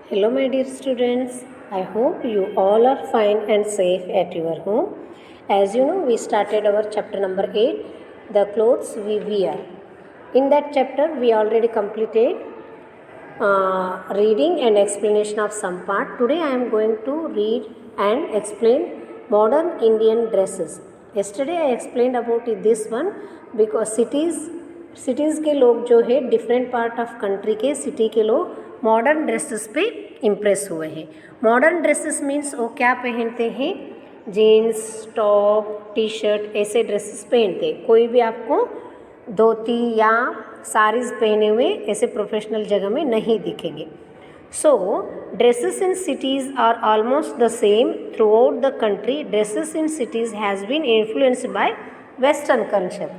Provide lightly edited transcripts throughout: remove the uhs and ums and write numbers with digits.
Hello, my dear students. I hope you all are fine and safe at your home. As you know, we started our chapter number 8, the clothes we wear. In that chapter, we already completed reading and explanation of some part. Today, I am going to read and explain modern Indian dresses. Yesterday, I explained about this one because cities के लोग जो है different part of country के city के लोग modern dresses पे impress हुए हैं. मॉडर्न ड्रेसेस मीन्स वो क्या पहनते हैं, जीन्स टॉप टी शर्ट ऐसे ड्रेसेस पहनते हैं. कोई भी आपको धोती या साड़ीज़ पहने हुए ऐसे प्रोफेशनल जगह में नहीं दिखेंगे. So, dresses in cities are almost the same throughout the country. Dresses in cities has been influenced by Western culture.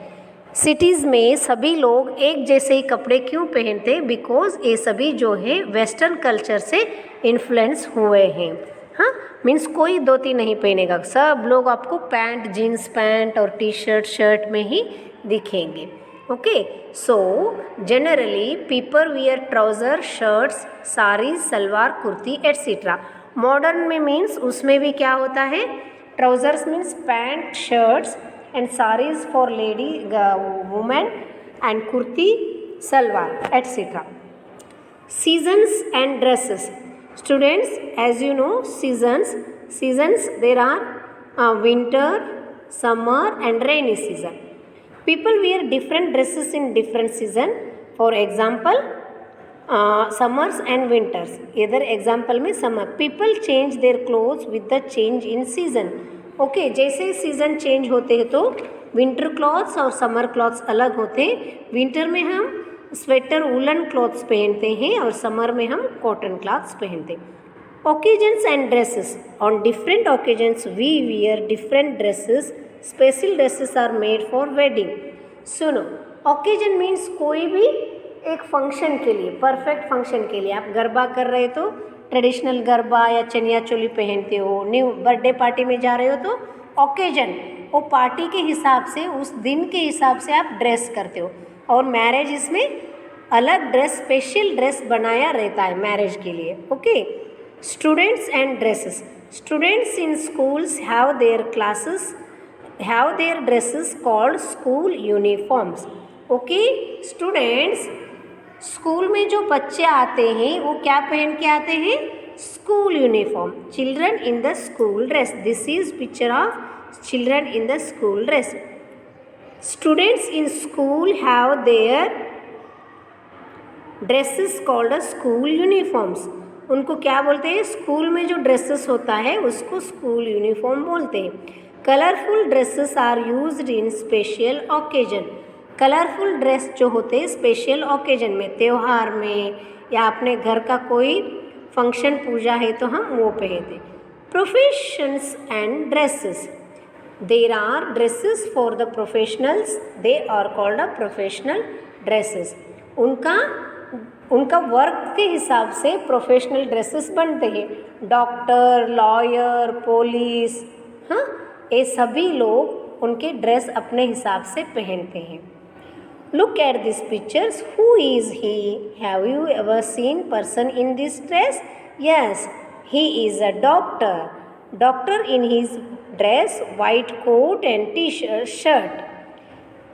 Cities में सभी लोग एक जैसे ही कपड़े क्यों पहनते, बिकॉज ये सभी जो है वेस्टर्न कल्चर से इन्फ्लुएंस हुए हैं. हाँ, मीन्स कोई धोती नहीं पहनेगा, सब लोग आपको पैंट जीन्स पैंट और टी शर्ट में ही दिखेंगे. Okay, so generally people wear trouser shirts sari salwar kurti etcetera. Modern में मीन्स उसमें भी क्या होता है, trousers means pant shirts and sarees for lady women and kurti salwar etc. Seasons and dresses. Students, as you know, seasons there are winter, summer and rainy season. People wear different dresses in different season. For example, summers and winters. Either example में summer, people change their clothes with the change in season. Okay, जैसे season change होते हैं तो winter clothes और summer clothes अलग होते हैं. Winter में हम स्वेटर वुलन क्लॉथ्स पहनते हैं और समर में हम कॉटन क्लॉथ्स पहनते हैं. Occasions and dresses. On different occasions we wear different dresses. Special dresses are made for wedding. सुनो, ओकेजन मीन्स कोई भी एक फंक्शन के लिए, परफेक्ट फंक्शन के लिए आप गरबा कर रहे तो ट्रेडिशनल गरबा या चनिया चोली पहनते हो. न्यू बर्थडे पार्टी में जा रहे हो तो ओकेजन, वो पार्टी के हिसाब से उस दिन के हिसाब से आप ड्रेस करते हो. और मैरिज इसमें अलग ड्रेस स्पेशल ड्रेस बनाया रहता है मैरिज के लिए. Okay, students and dresses. Students in schools have their dresses called school uniforms. Okay, students school में जो बच्चे आते हैं वो क्या पहन के आते हैं, school uniform. Children in the school dress. This is picture of children in the school dress. Students in school have their dresses called a school uniforms. उनको क्या बोलते हैं, स्कूल में जो ड्रेसेस होता है उसको स्कूल यूनिफॉर्म बोलते हैं. Colourful dresses are used in special occasion. Colourful dress जो होते हैं स्पेशल ओकेजन में, त्यौहार में या अपने घर का कोई फंक्शन पूजा है तो हम वो पहनते. Professions and dresses. There are dresses for the professionals. They are called a professional dresses. उनका वर्क के हिसाब से प्रोफेशनल ड्रेसेस बनते हैं. डॉक्टर, लॉयर, पुलिस, हाँ, ये सभी लोग उनके ड्रेस अपने हिसाब से पहनते हैं. Look at these pictures. Who is he? Have you ever seen person in this dress? Yes, he is a doctor. Doctor in his dress, white coat and shirt.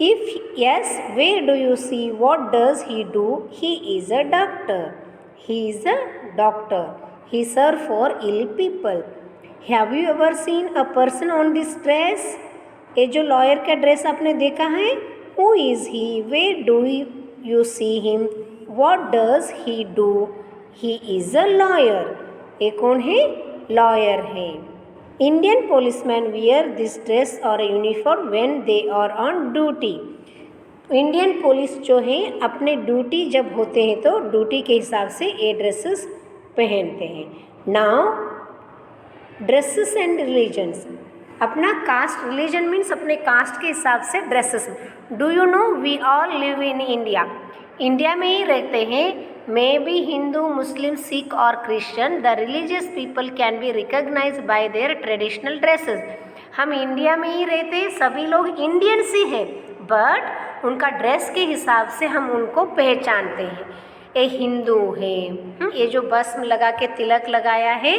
If yes, where do you see? What does he do? He is a doctor. He is a doctor. He serve for ill people. Have you ever seen a person on this dress? ये जो lawyer का dress आपने देखा है, Who is he? Where do you see him? What does he do? He is a lawyer. ये कौन है, lawyer है. Indian policemen wear this dress or a uniform when they are on duty. Indian police जो है अपने duty जब होते हैं तो ड्यूटी के हिसाब से ये ड्रेसेस पहनते हैं. Now dresses and religions. अपना कास्ट, रिलीजन मीन्स अपने कास्ट के हिसाब से dresses. Do you know we all live in India. India में ही रहते हैं. May be Hindu, Muslim, Sikh और Christian. The religious people can be recognize by their traditional dresses. हम इंडिया में ही रहते हैं, सभी लोग इंडियंस ही हैं, बट उनका ड्रेस के हिसाब से हम उनको पहचानते हैं. ये हिंदू है। ये जो भस्म लगा के तिलक लगाया है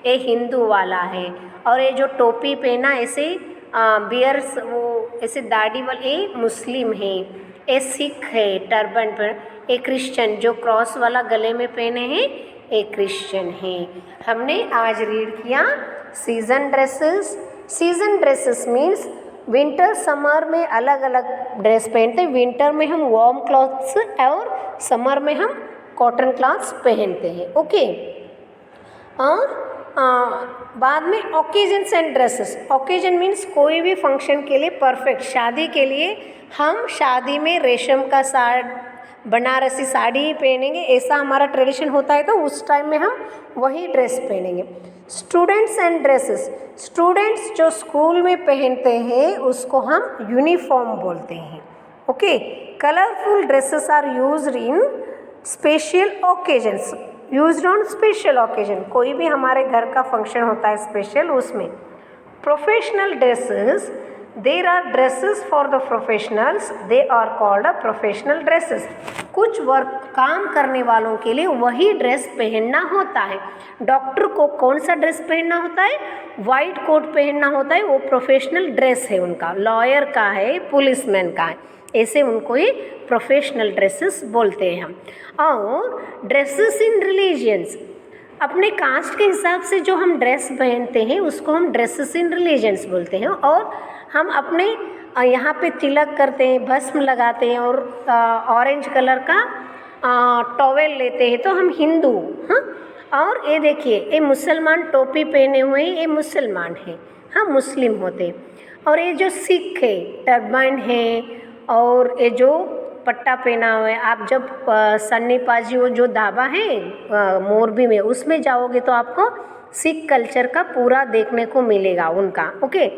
ये हिंदू वाला है। और ये जो टोपी पहना ऐसे बियर्स वो ऐसे दाढ़ी वाले ये मुस्लिम है। ये सिख है टर्बन पर। ये क्रिश्चियन जो क्रॉस वाला गले में पहने हैं ये क्रिश्चियन है। हमने आज रीड किया season dresses. Season dresses means winter summer में अलग अलग ड्रेस पहनते हैं। विंटर में हम वार्म क्लॉथ्स और समर में हम कॉटन क्लॉथ्स पहनते हैं। ओके। और बाद में occasions and dresses. Occasion means कोई भी फंक्शन के लिए परफेक्ट। शादी के लिए हम शादी में रेशम का बनारसी साड़ी ही पहनेंगे, ऐसा हमारा ट्रेडिशन होता है, तो उस टाइम में हम वही ड्रेस पहनेंगे। Students and dresses. स्टूडेंट्स जो स्कूल में पहनते हैं उसको हम यूनिफॉर्म बोलते हैं। Okay. Colourful dresses are used in special occasions. Used on special occasion, कोई भी हमारे घर का फंक्शन होता है स्पेशल उसमें। Professional dresses, there are dresses for the professionals, they are called a professional dresses. कुछ वर्क काम करने वालों के लिए वही ड्रेस पहनना होता है। डॉक्टर को कौन सा ड्रेस पहनना होता है? वाइट कोट पहनना होता है, वो प्रोफेशनल ड्रेस है उनका। लॉयर का है, पुलिसमैन का है, ऐसे उनको ही प्रोफेशनल ड्रेसेस बोलते हैं हम। और ड्रेसेस इन रिलीजियंस, अपने कास्ट के हिसाब से जो हम ड्रेस पहनते हैं उसको हम ड्रेसेस इन रिलीजियंस बोलते हैं। और हम अपने यहाँ पे तिलक करते हैं, भस्म लगाते हैं और ऑरेंज कलर का टॉवेल लेते हैं तो हम हिंदू। हाँ। और ये देखिए ये मुसलमान टोपी पहने हुए ये मुसलमान है, हाँ मुस्लिम होते। और ये जो सिख है टर्बान है, और ये जो पट्टा पहना हुआ है। आप जब सन्नी पाजी वो जो ढाबा है मोरबी में उसमें जाओगे तो आपको सिख कल्चर का पूरा देखने को मिलेगा उनका। ओके।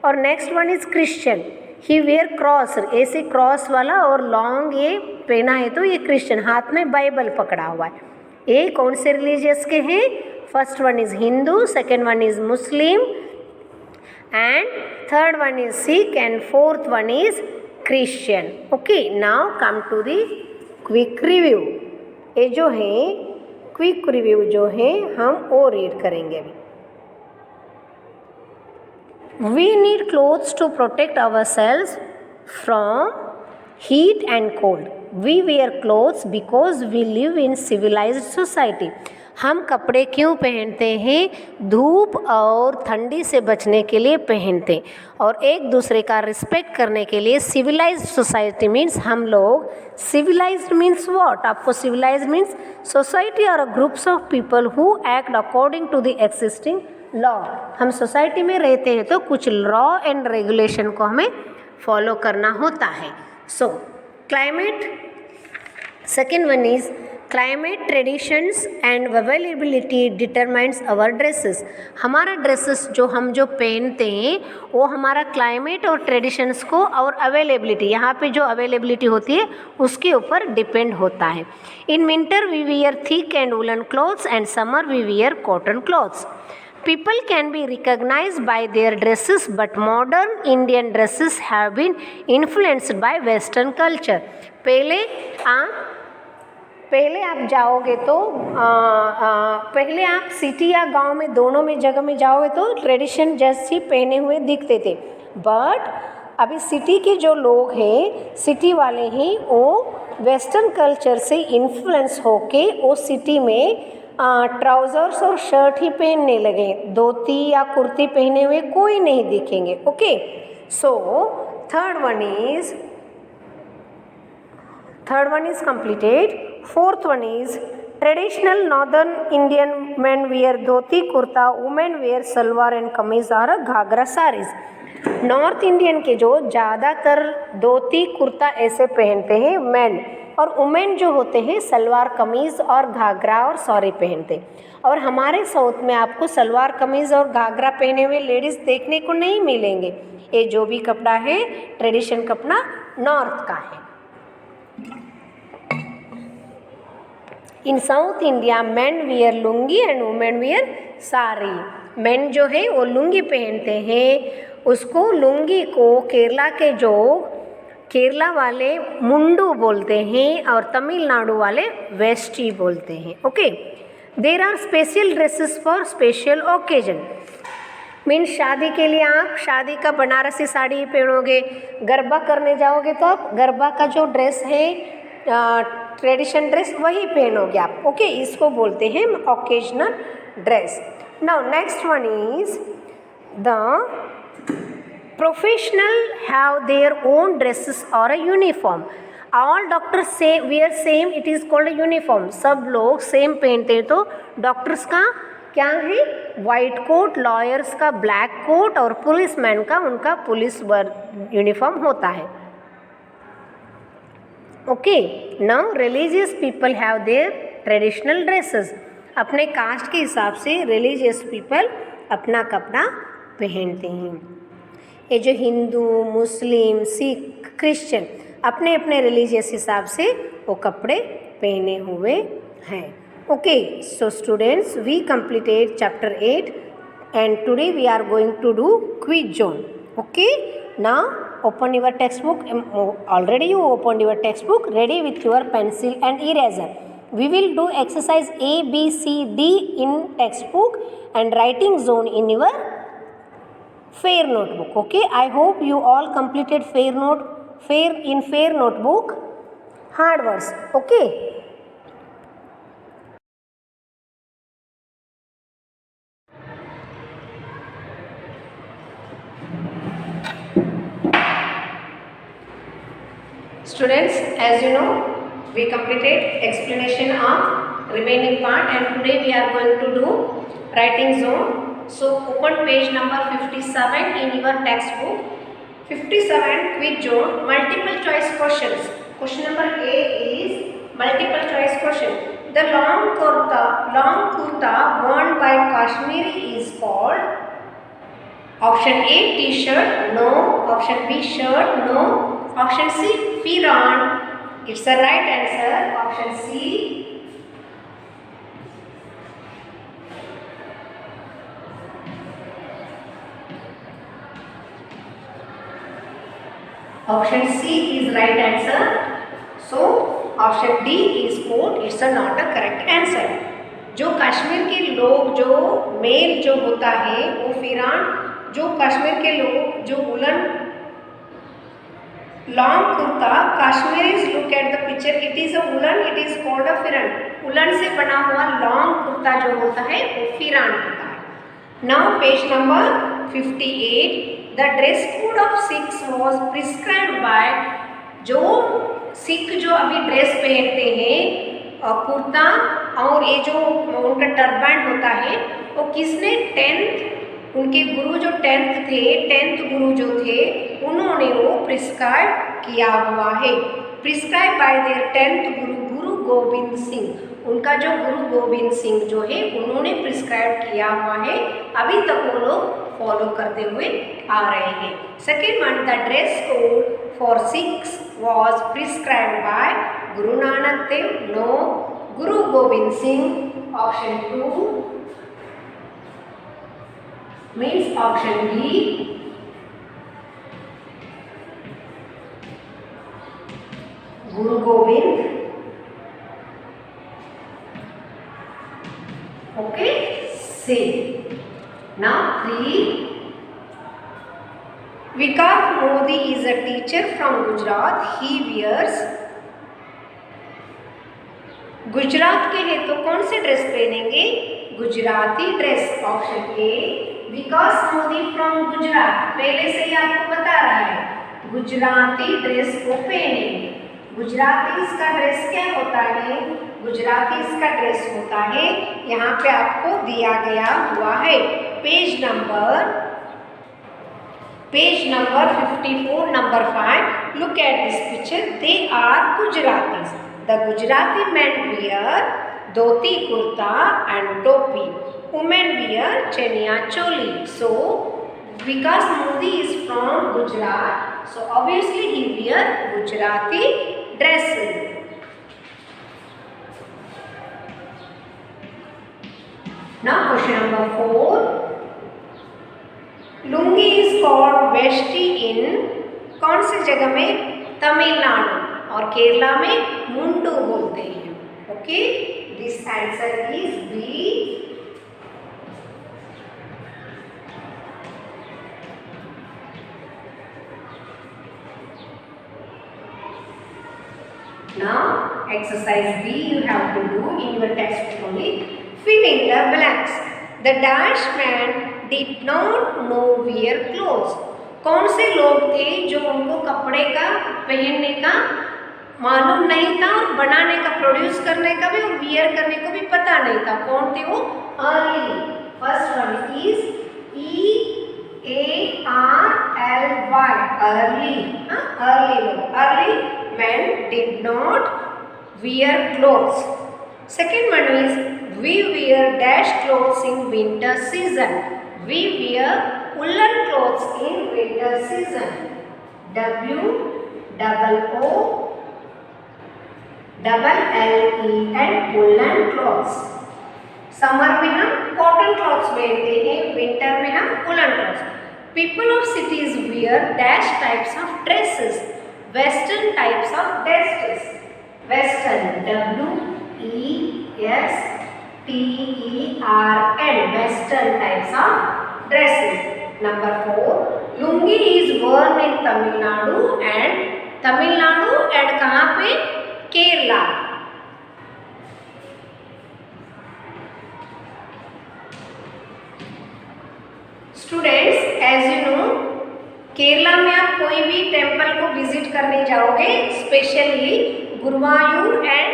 और next one is Christian. He wear cross, ऐसे क्रॉस वाला और लॉन्ग ये पहना है तो ये क्रिश्चियन, हाथ में बाइबल पकड़ा हुआ है। ये कौन से रिलीजियस के हैं? First one is Hindu, second one is Muslim and third one is Sikh and fourth one is Christian. Okay. Now come to the quick review. ये जो है क्विक रिव्यू जो है हम वो रीड करेंगे अभी। We need clothes to protect ourselves from heat and cold. We wear clothes because we live in civilized society. हम कपड़े क्यों पहनते हैं? धूप और ठंडी से बचने के लिए पहनते हैं और एक दूसरे का रिस्पेक्ट करने के लिए। सिविलाइज्ड सोसाइटी मीन्स हम लोग, सिविलाइज्ड मीन्स व्हाट? आपको सिविलाइज्ड मीन्स सोसाइटी और groups of people who act according to the existing law. हम सोसाइटी में रहते हैं तो कुछ लॉ एंड रेगुलेशन को हमें फॉलो करना होता है। So climate, second one is climate traditions and availability determines our dresses. हमारा ड्रेसेस जो पहनते हैं वो हमारा क्लाइमेट और ट्रेडिशंस को और अवेलेबिलिटी, यहाँ पे जो अवेलेबिलिटी होती है उसके ऊपर डिपेंड होता है। In winter we wear thick and woollen clothes and summer we wear cotton clothes. People can be recognized by their dresses, but modern Indian dresses have been influenced by Western culture. पहले आप जाओगे तो पहले आप city या गांव में दोनों में जगह में जाओगे तो ट्रेडिशन जैसी पहने हुए दिखते थे। बट अभी सिटी के जो लोग हैं, सिटी वाले हैं, वो वेस्टर्न कल्चर से इन्फ्लुएंस होके वो सिटी में ट्राउजर्स और शर्ट ही पहनने लगे। धोती या कुर्ती पहने हुए कोई नहीं दिखेंगे। Okay. So third one is completed. Fourth one is traditional northern Indian men wear dhoti kurta, women wear salwar and कमीज और घाघरा साड़ीज। नॉर्थ इंडियन के जो ज़्यादातर धोती कुर्ता ऐसे पहनते हैं मैन, और वुमेन जो होते हैं सलवार कमीज़ और घाघरा और सॉरी पहनते हैं। और हमारे साउथ में आपको सलवार कमीज़ और घाघरा पहने हुए लेडीज़ देखने को नहीं मिलेंगे। ये जो भी कपड़ा है ट्रेडिशन कपड़ा नॉर्थ का है। In south India man wear lungi and women wear sari. Man जो है वो लुंगी पहनते हैं, उसको लुंगी को केरला के जो केरला वाले मुंडू बोलते हैं और तमिलनाडु वाले वेस्टी बोलते हैं. Okay, there are special dresses for special occasion. Means शादी के लिए आप शादी का बनारसी साड़ी पहनोगे, गरबा करने जाओगे तो आप गरबा का जो ड्रेस है ट्रेडिशन ड्रेस वही पहनोगे आप. ओके, इसको बोलते हैं occasional dress. Now next one is the professional have their own dresses or a uniform. All doctors say wear same, it is called a uniform. सब लोग सेम पहनते हैं. तो डॉक्टर्स का क्या है? वाइट कोट, लॉयर्स का ब्लैक कोट और पुलिसमैन का उनका पुलिस वर्क यूनिफॉर्म होता है. Okay, now religious people have their traditional dresses. अपने कास्ट के हिसाब से रिलीजियस पीपल अपना कपड़ा पहनते हैं. ये जो हिंदू, मुस्लिम, सिख, क्रिश्चियन अपने अपने रिलीजियस हिसाब से वो कपड़े पहने हुए हैं. Okay, so students, we completed chapter 8 and today we are going to do quiz zone. Okay, now open your textbook. Already you opened your textbook. Ready with your pencil and eraser. We will do exercise A, B, C, D in textbook and writing zone in your fair notebook. Okay, I hope you all completed fair notebook hard words. Okay, students, as you know, we completed explanation of remaining part and today we are going to do writing zone. So open page number 57 in your textbook. 57 quiz zone, multiple choice questions. Question number A is multiple choice question. The long kurta worn by Kashmiri is called option A t-shirt, no. Option B shirt, no. Option C firan, it's the right answer. Option C. Option C is right answer. So option D is coat, it's a not a correct answer. जो कश्मीर के लोग जो mail जो होता है वो फिरान, जो कश्मीर के लोग जो woollen long kurta, Kashmiris look at the picture, it is a woollen, it is called a pheran. Woollen से बना हुआ लॉन्ग कुर्ता जो होता है वो फिरान होता है. Now page number 58. The dress code of Sikhs was prescribed bye, जो सिख जो अभी ड्रेस पहनते हैं कुर्ता और ये जो उनका टर्बैंड होता है वो किसने 10th उनके गुरु जो 10th गुरु जो थे उन्होंने वो प्रिस्क्राइब किया हुआ है. प्रिस्क्राइब बाय देयर 10th गुरु गोविंद सिंह. उनका जो गुरु गोविंद सिंह जो है उन्होंने प्रिस्क्राइब किया हुआ है. अभी तक वो लोग फॉलो करते हुए आ रहे हैं. Second one, the dress code for Sikhs was prescribed bye Guru Nanak Dev, no. Guru Govind Singh, option 2 means option B. Guru Gobind. Okay, C. Now 3. Vikas Modi is a teacher from Gujarat. He wears, Gujarat के हैं तो कौन से dress पहनेंगे? Gujarati dress. Option A. Vikas Modi from Gujarat, पहले से ही आपको बता रहा है गुजराती ड्रेस को पहनेंगे. गुजराती इसका ड्रेस क्या होता है? गुजराती इसका ड्रेस होता है, यहाँ पे आपको दिया गया हुआ है. Page number 54 number 5. Look at this picture. They are Gujaratis. The Gujarati man wear dhoti kurta and topi. Women wear chaniya choli. So Vikas Modi is from Gujarat. So obviously he wear Gujarati dress. Now question number 4. Lungi is called veshti in कौन सी जगह में तमिलनाडु, और केरला में मुंडू बोलते हैं। Okay, this answer is B. Now exercise B you have to do in your textbook only. Fill in the blanks. The dash man did not know wear clothes. कौन से लोग थे जो उनको कपड़े का पहनने का मालूम नहीं था और बनाने का, प्रोड्यूस करने का भी और वियर करने को भी पता नहीं था? कौन थे वो? Early. First one is EARLY, early. Early लोग, early men did not wear clothes. Second one is we wear dash clothes in winter season. We wear woolen clothes in winter season. WOOLLEN woolen clothes. Summer में हम cotton clothes पहनते हैं, winter में हम woollen clothes. People of cities wear dash types of dresses. Western types of dresses. Western, WESTERN, Western types of dresses. Number 4, lungi is worn in Tamil Nadu and कहाँ पे? Kerala. Students, as you know, Kerala में आप कोई भी temple को visit करने जाओगे, specially Guruvayur and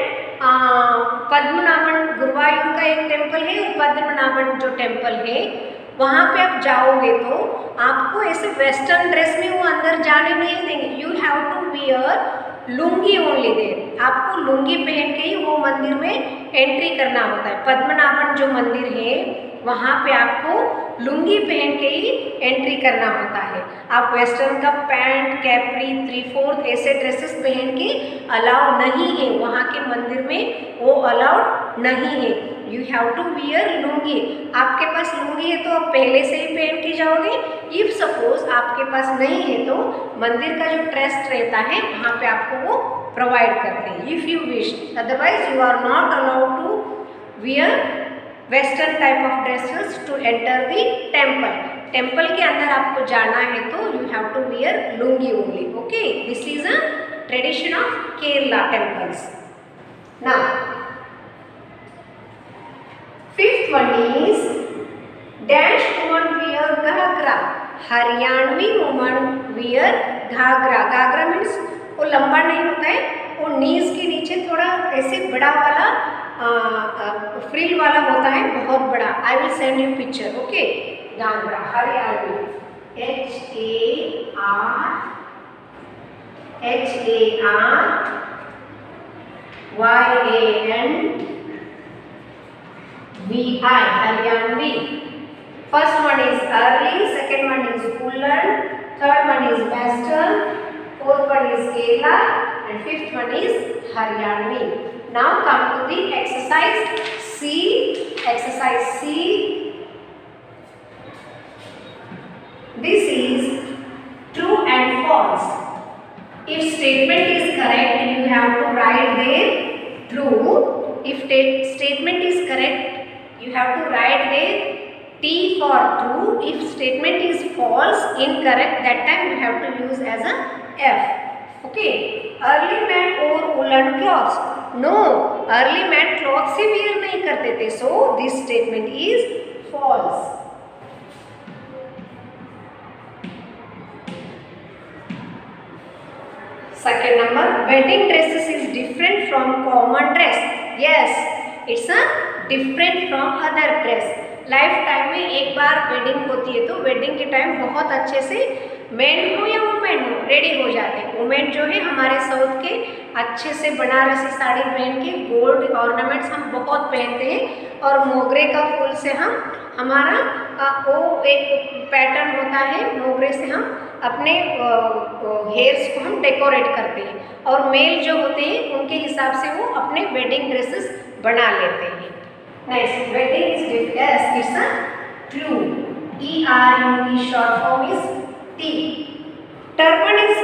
Padmanabhan. Guruvayur का एक टेम्पल है और पद्मनाभन जो टेम्पल है, वहाँ पे आप जाओगे तो आपको ऐसे वेस्टर्न ड्रेस में वो अंदर जाने नहीं देंगे। You have to wear lungi only there. आपको लुंगी पहन के ही वो मंदिर में एंट्री करना होता है। पद्मनाभन जो मंदिर है वहाँ पे आपको लुंगी पहन के ही एंट्री करना होता है। आप वेस्टर्न का पैंट, कैप्री, 3/4 ऐसे ड्रेसेस पहन के अलाउ नहीं है, वहाँ के मंदिर में वो अलाउड नहीं है। You have to wear lungi. आपके पास लुंगी है तो आप पहले से ही पहन के जाओगे। इफ सपोज आपके पास नहीं है तो मंदिर का जो ट्रस्ट रहता है वहाँ पे आपको वो प्रोवाइड करते हैं, if you wish. Otherwise you are not allowed to wear western type of dresses to enter the temple. Temple के अंदर आपको जाना है तो you have to wear lungi only. Okay, this is a tradition of Kerala temples. Now fifth one is dash woman wear ghaghra. Haryanvi woman wear ghaghra. Ghaghra means वो लंबा नहीं होता है, वो नीज के नीचे थोड़ा ऐसे बड़ा वाला फ्रिल वाला होता है, बहुत बड़ा। I will send you picture. Okay, ghaghra Haryanvi, HARYANVI, Haryanvi. First one is early, second one is woollen, third one is western, fourth one is Kerala and fifth one is Haryanvi. Now come to the exercise C. Exercise C. This is true and false. If statement is correct, you have to write there true. If statement is correct, you have to write there T for true. If statement is false, incorrect, that time you have to use as a F. Okay. Early man wore woolen cloths. No, early man cloth से wear नहीं करते थे, so this statement is false. Second number, wedding dresses is different from common dress. Yes, it's a different from other dress. Life time में एक बार wedding होती है तो wedding के टाइम बहुत अच्छे से मैन हो या वुमेन हो रेडी हो जाते हैं। वुमेन जो है हमारे साउथ के अच्छे से बनारसी साड़ी पहन के गोल्ड ऑर्नामेंट्स हम बहुत पहनते हैं और मोगरे का फूल से हम हमारा वो एक पैटर्न होता है, मोगरे से हम अपने हेयर्स को हम डेकोरेट करते हैं और मेल जो होते हैं उनके हिसाब से वो अपने वेडिंग ड्रेसेस बना लेते हैं। Next, wedding is different. It's a true. ERUE short form is T. Turban is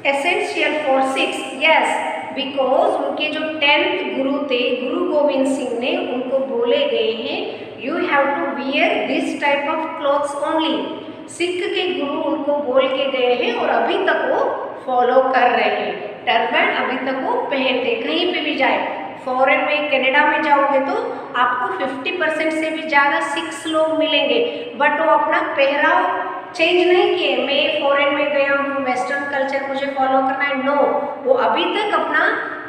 essential for 6, yes, because उनके जो 10th गुरु थे, गुरु गोविंद सिंह ने उनको बोले गए हैं you have to wear this type of clothes only. Sikh के गुरु उनको बोल के गए हैं और अभी तक वो फॉलो कर रहे हैं। टर्बन अभी तक वो पहनते, कहीं पे भी जाए, फॉरेन में कनाडा में जाओगे तो आपको 50% से भी ज़्यादा सिख्स लोग मिलेंगे, बट वो अपना पहराव चेंज नहीं किए। मैं फॉरेन में गया हूँ, वेस्टर्न कल्चर मुझे फॉलो करना है, नो, वो अभी तक अपना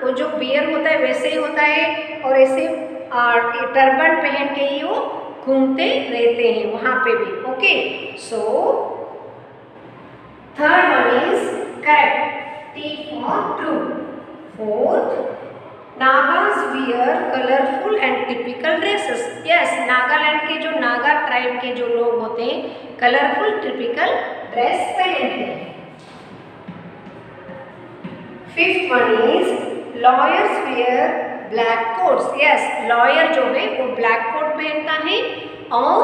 वो जो बियर होता है वैसे ही होता है और ऐसे टर्बन पहन के ही वो घूमते रहते हैं वहाँ पे भी। Okay, so third one is correct, T for true. Fourth, Nagas wear colorful and typical dresses. Yes, Nagaland के जो नागा ट्राइब के जो लोग होते हैं कलरफुल टिपिकल ड्रेस पहनते हैं। Fifth one is lawyers wear black coats. Yes, lawyer जो है वो ब्लैक कोट पहनता है और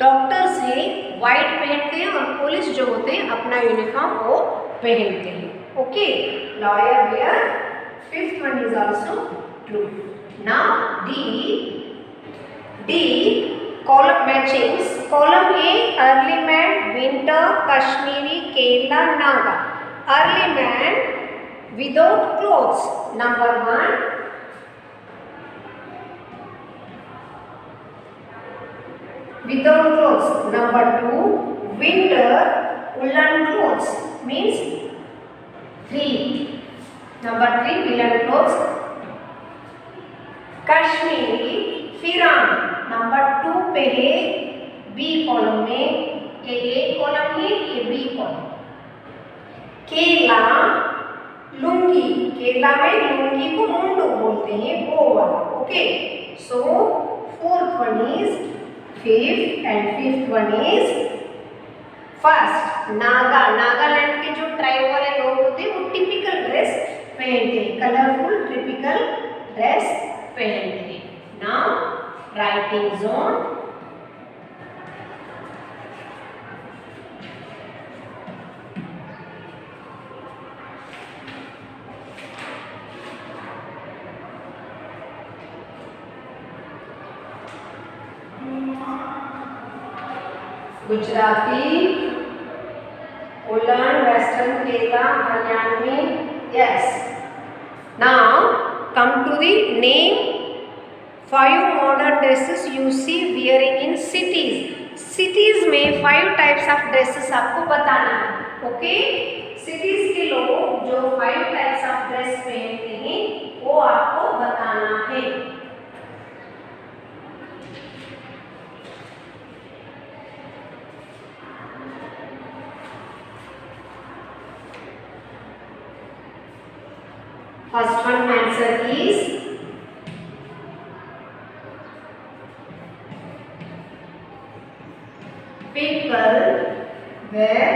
डॉक्टर्स हैं वाइट पहनते हैं और पुलिस जो होते हैं अपना यूनिफॉर्म वो पहनते हैं। Okay, lawyer wear, fifth one is also true. Now D column matchings. Column A, early man, winter, Kashmiri, Kerala, Naga. Early man without clothes. Number 1. Without clothes. Number 2, winter, woolen clothes. Means 3. Number 3, woolen clothes. Kashmiri pheran. Number 2 पे है B column में, ये ए column है, ये B column. केला लुंगी, केला में लुंगी को मुंडू बोलते हैं, वो वाला। Okay, so fourth one is fifth and fifth one is first. Naga, Nagaland के जो ट्राइब वाले लोग होते हैं वो टिपिकल ड्रेस पहनते हैं, कलरफुल टिपिकल ड्रेस पहनते हैं। Now writing zone. Gujarati, woollen, western, Kerala, Haryanvi, yes. Now come to the name 5 modern dresses you see wearing in cities. Cities में 5 types of dresses आपको बताना है। ओके, cities के लोग जो 5 types of dress पहनते हैं वो आपको बताना है। First one answer is people wear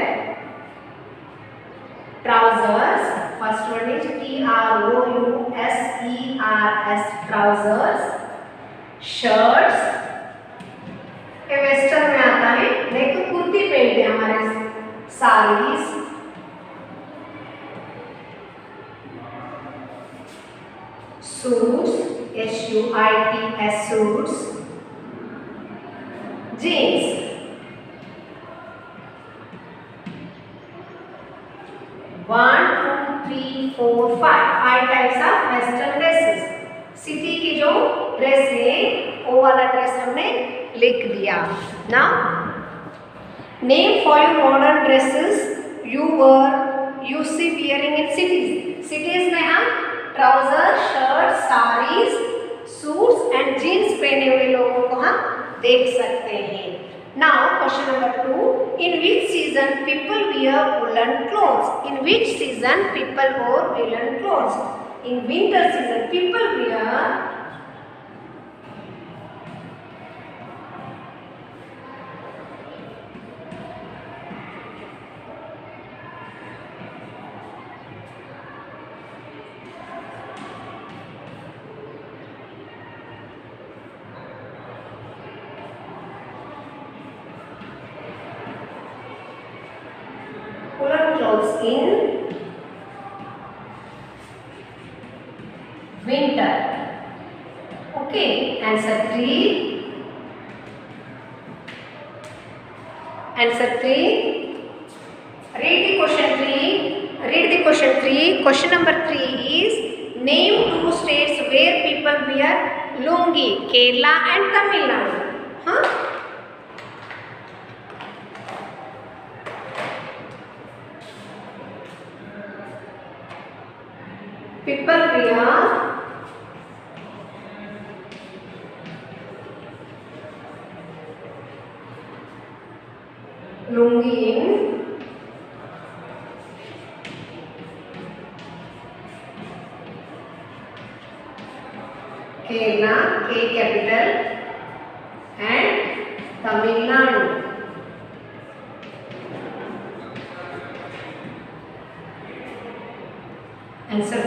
trousers. First one is trousers, trousers, shirts, ये वेस्टर्न में आता है, नहीं तो कुर्ती पहनते हैं हमारे, saris, suits, SUITS suits, jeans, 1 2 3 4 5 types of western dresses. City की जो ड्रेस है वो वाला ड्रेस हमने लिख दिया। Now name 5 modern dresses you see wearing in cities. Cities में हम trouser, shirt, saris, suits and jeans पहने हुए लोगों को हम देख सकते हैं। Now question number 2, in which season people wear woolen clothes? In which season people wear woolen clothes? In winter season people wear woolen clothes in winter. Okay, answer 3. Answer 3. Read the question 3. Read the question 3. Question number 3 is name 2 states where people wear lungi. Kerala and Tamil Nadu. Huh? People wear lungi in Kerala, K capital, and Tamil Nadu. Answer 4.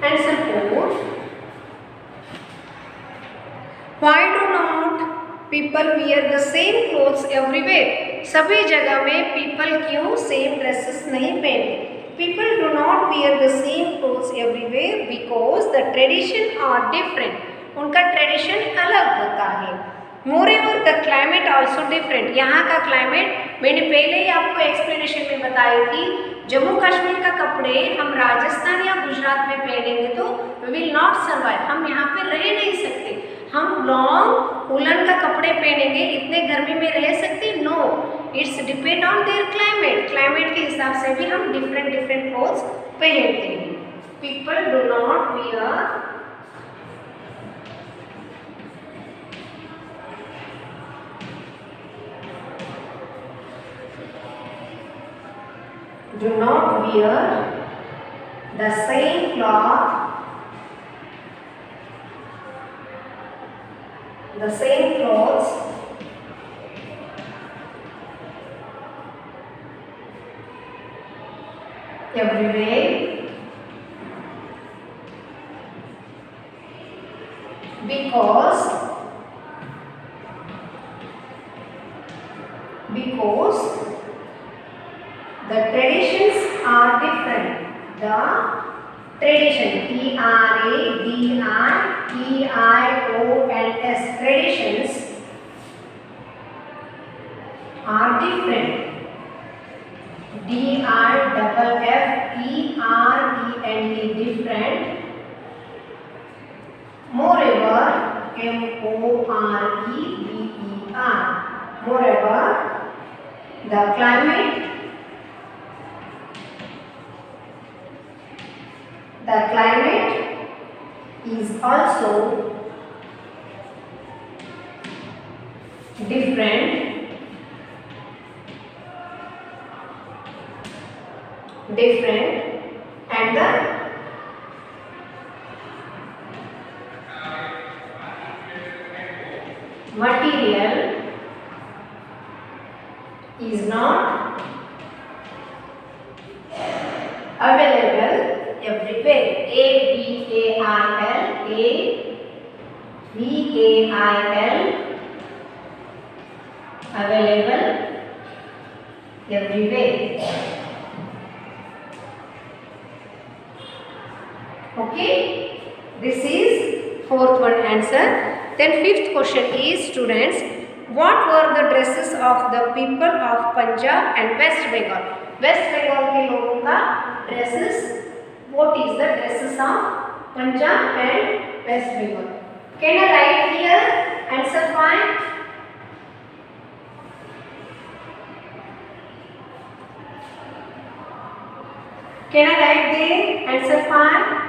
Answer 4. Why do not people wear the same clothes everywhere? सभी जगह में people क्यों same dresses नहीं पहनते? People do not wear the same clothes everywhere because the tradition are different. उनका tradition अलग होता है. Moreover, the climate also different. यहाँ का climate मैंने पहले ही आपको explanation में बताई थी. जम्मू कश्मीर का कपड़े हम राजस्थान या गुजरात में पहनेंगे तो we will not survive. हम यहाँ पे रह नहीं सकते. हम लॉन्ग वुलन का कपड़े पहनेंगे, इतने गर्मी में रह सकते? No, it's depend on their climate. Climate के हिसाब से भी हम डिफरेंट क्लोथ्स पहनते हैं. People do not wear the same cloth, the same clothes everywhere because the traditions are different. The tradition, Traditions, traditions are different. Different. Moreover, Moreover, the climate is also different. And the material is not available everywhere. Available everywhere. Okay, this is fourth one answer. Then fifth question is, students, what were the dresses of the people of Punjab and West Bengal? West Bengal के लोगों का dresses. What is the dresses of Punjab and West Bengal? Can I write here? Answer 5. Can I write there? Answer 5.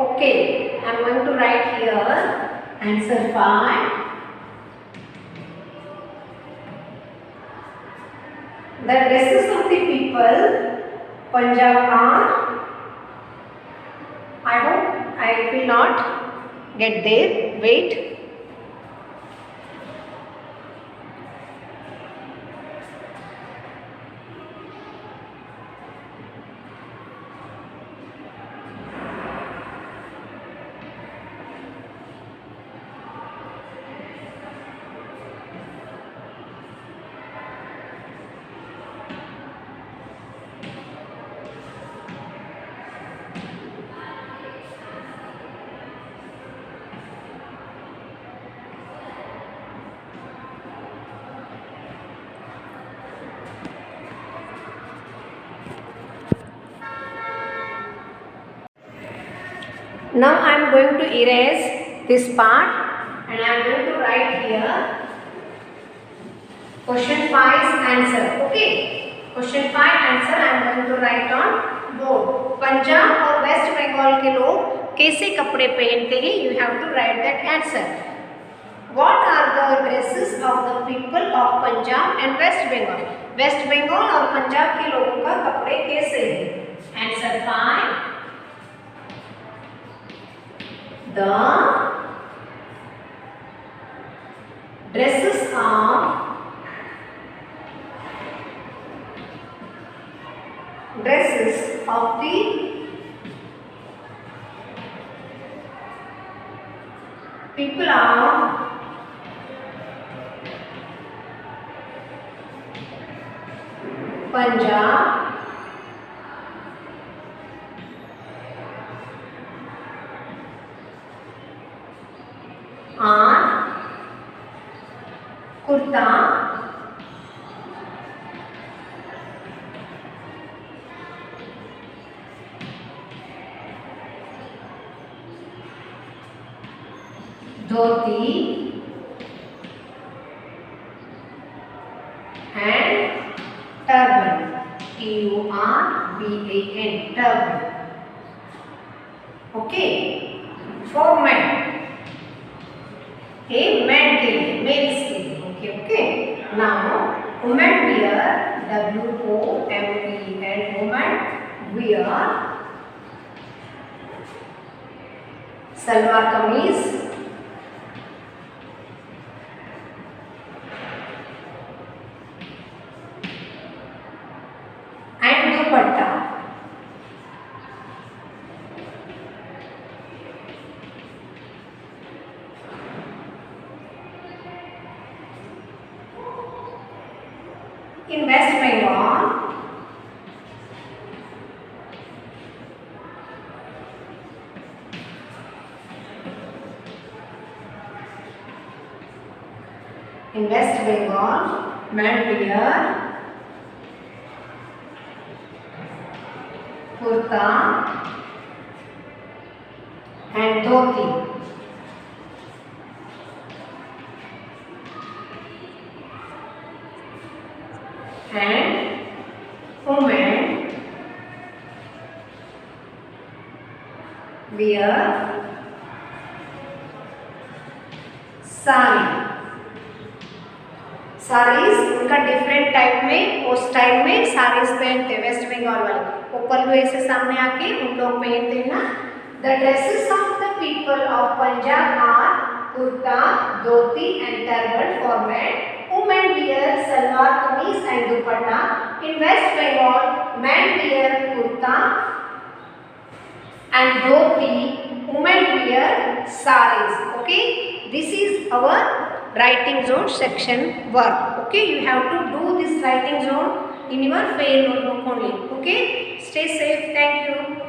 Okay, I am going to write here answer 5. The dresses of the people Punjab are, I hope I will not get there, wait. Now I am going to erase this part and I am going to write here question 5's answer. Okay, question 5 answer I am going to write on board. Punjab और waste Bengal के लोग कैसे कपड़े पहनते हैं? You have to write that answer. What are the dresses of the people of Punjab and West Bengal? West Bengal और पंजाब के लोगों का कपड़े कैसे हैं? Answer 5. The dresses of the people of Punjab are kurta, dhoti and turban. Turban. Turban. Okay. For men. A man के लिए, males के लिए. Okay, okay. Now, women wear WOMEN and women wear salwar kameez, and dupatta. In West Bengal, men wear kurta and dhoti. And women wear sari. Saris उनका different type में उस time में साड़ीज पहनते waste Bengal वाले, वो पल्लू ऐसे सामने आके उन लोग पहनते हैं ना. The dresses of the people of Punjab are kurta, dhoti and turban for man. Women wear salwar kameez and dupatta. In West Bengal, men wear kurta and dhoti. Women wear saris. Okay, this is our writing zone section work. Okay, you have to do this writing zone in your fair notebook only. Okay, stay safe. Thank you.